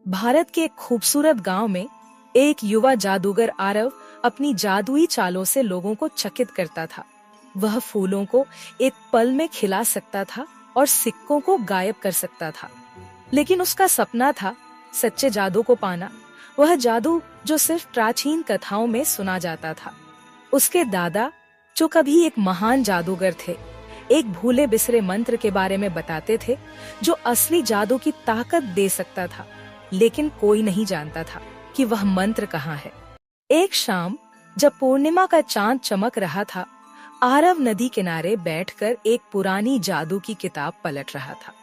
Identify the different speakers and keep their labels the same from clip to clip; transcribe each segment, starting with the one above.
Speaker 1: भारत के एक खूबसूरत गांव में एक युवा जादूगर आरव अपनी जादुई चालों से लोगों को चकित करता था। वह फूलों को एक पल में खिला सकता था और सिक्कों को गायब कर सकता था। लेकिन उसका सपना था सच्चे जादू को पाना, वह जादू जो सिर्फ प्राचीन कथाओं में सुना जाता था। उसके दादा, जो कभी एक महान जादूगर थे, एक भूले बिसरे मंत्र के बारे में बताते थे जो असली जादू की ताकत दे सकता था, लेकिन कोई नहीं जानता था कि वह मंत्र कहाँ है। एक शाम जब पूर्णिमा का चांद चमक रहा था, आरव नदी किनारे बैठकर एक पुरानी जादू की किताब पलट रहा था।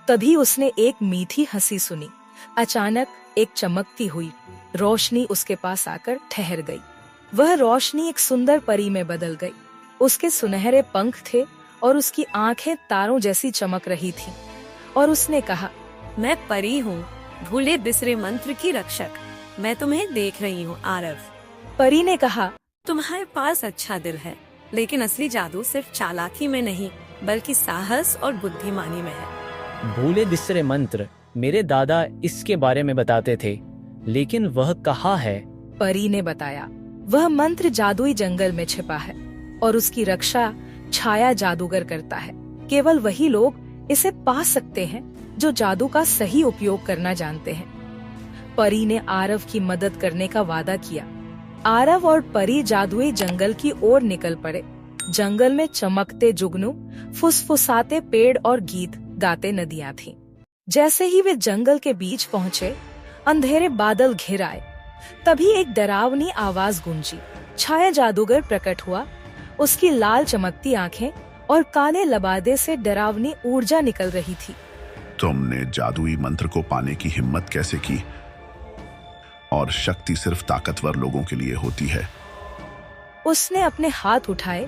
Speaker 1: तभी उसने एक मीठी हंसी सुनी। अचानक एक चमकती हुई रोशनी उसके पास आकर ठहर गई। वह रोशनी एक सुंदर परी में बदल गई। उसके सुनहरे पंख थे और उसकी आंखें तारों जैसी चमक रही थीं। और उसने कहा,
Speaker 2: मैं परी हूँ, भूले बिसरे मंत्र की रक्षक। मैं तुम्हें देख रही हूँ आरव।
Speaker 1: परी ने कहा,
Speaker 2: तुम्हारे पास अच्छा दिल है, लेकिन असली जादू सिर्फ चालाकी में नहीं बल्कि साहस और बुद्धिमानी में है।
Speaker 3: भूले बिसरे मंत्र, मेरे दादा इसके बारे में बताते थे, लेकिन वह कहाँ है?
Speaker 1: परी ने बताया, वह मंत्र जादुई जंगल में छिपा है और उसकी रक्षा छाया जादूगर करता है। केवल वही लोग इसे पा सकते हैं जो जादू का सही उपयोग करना जानते हैं। परी ने आरव की मदद करने का वादा किया। आरव और परी जादुई जंगल की ओर निकल पड़े। जंगल में चमकते जुगनू, फुसफुसाते पेड़ और गीत गाते नदियां थीं। जैसे ही वे जंगल के बीच पहुँचे, अंधेरे बादल घिर आए। तभी एक डरावनी आवाज गूंजी। छाया जादूगर प्रकट हुआ। उसकी लाल चमकती आंखें और काले लबादे से डरावनी ऊर्जा निकल रही थी।
Speaker 4: तुमने जादुई मंत्र को पाने की हिम्मत कैसे की? और शक्ति सिर्फ ताकतवर लोगों के लिए होती है।
Speaker 1: उसने अपने हाथ उठाए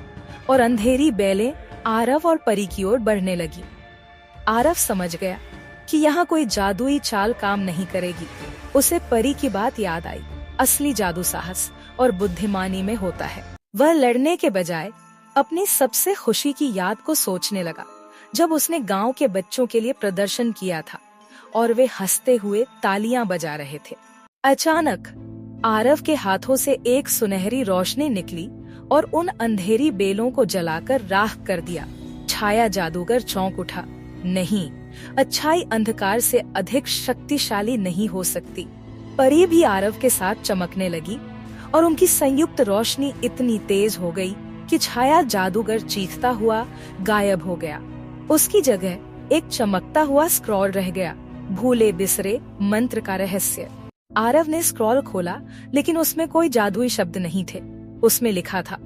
Speaker 1: और अंधेरी बेलें आरव और परी की ओर बढ़ने लगी। आरव समझ गया कि यहाँ कोई जादुई चाल काम नहीं करेगी। उसे परी की बात याद आई। असली जादू साहस और बुद्धिमानी में होता है। वह लड़ने के बजाय अपनी सबसे खुशी की याद को सोचने लगा, जब उसने गांव के बच्चों के लिए प्रदर्शन किया था और वे हंसते हुए तालियां बजा रहे थे। अचानक आरव के हाथों से एक सुनहरी रोशनी निकली और उन अंधेरी बेलों को जलाकर राख कर दिया। छाया जादूगर चौंक उठा। नहीं, अच्छाई अंधकार से अधिक शक्तिशाली नहीं हो सकती। परी भी आरव के साथ चमकने लगी और उनकी संयुक्त रोशनी इतनी तेज हो गई कि छाया जादूगर चीखता हुआ गायब हो गया। उसकी जगह एक चमकता हुआ स्क्रॉल रह गया, भूले बिसरे मंत्र का रहस्य। आरव ने स्क्रॉल खोला, लेकिन उसमें कोई जादुई शब्द नहीं थे। उसमें लिखा था,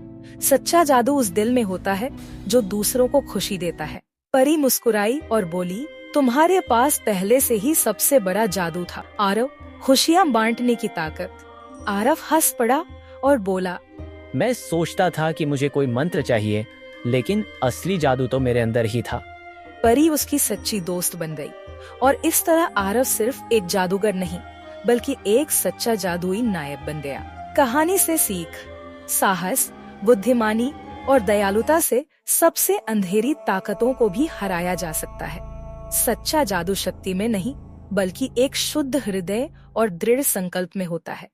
Speaker 1: सच्चा जादू उस दिल में होता है जो दूसरों को खुशी देता है। परी मुस्कुराई और बोली, तुम्हारे पास पहले से ही सबसे बड़ा जादू था आरव, खुशियाँ बांटने की ताकत। आरव हंस पड़ा और बोला,
Speaker 3: मैं सोचता था कि मुझे कोई मंत्र चाहिए, लेकिन असली जादू तो मेरे अंदर ही था।
Speaker 1: परी उसकी सच्ची दोस्त बन गई और इस तरह आरव सिर्फ एक जादूगर नहीं बल्कि एक सच्चा जादुई नायक बन गया। कहानी से सीख, साहस, बुद्धिमानी और दयालुता से सबसे अंधेरी ताकतों को भी हराया जा सकता है। सच्चा जादू शक्ति में नहीं बल्कि एक शुद्ध हृदय और दृढ़ संकल्प में होता है।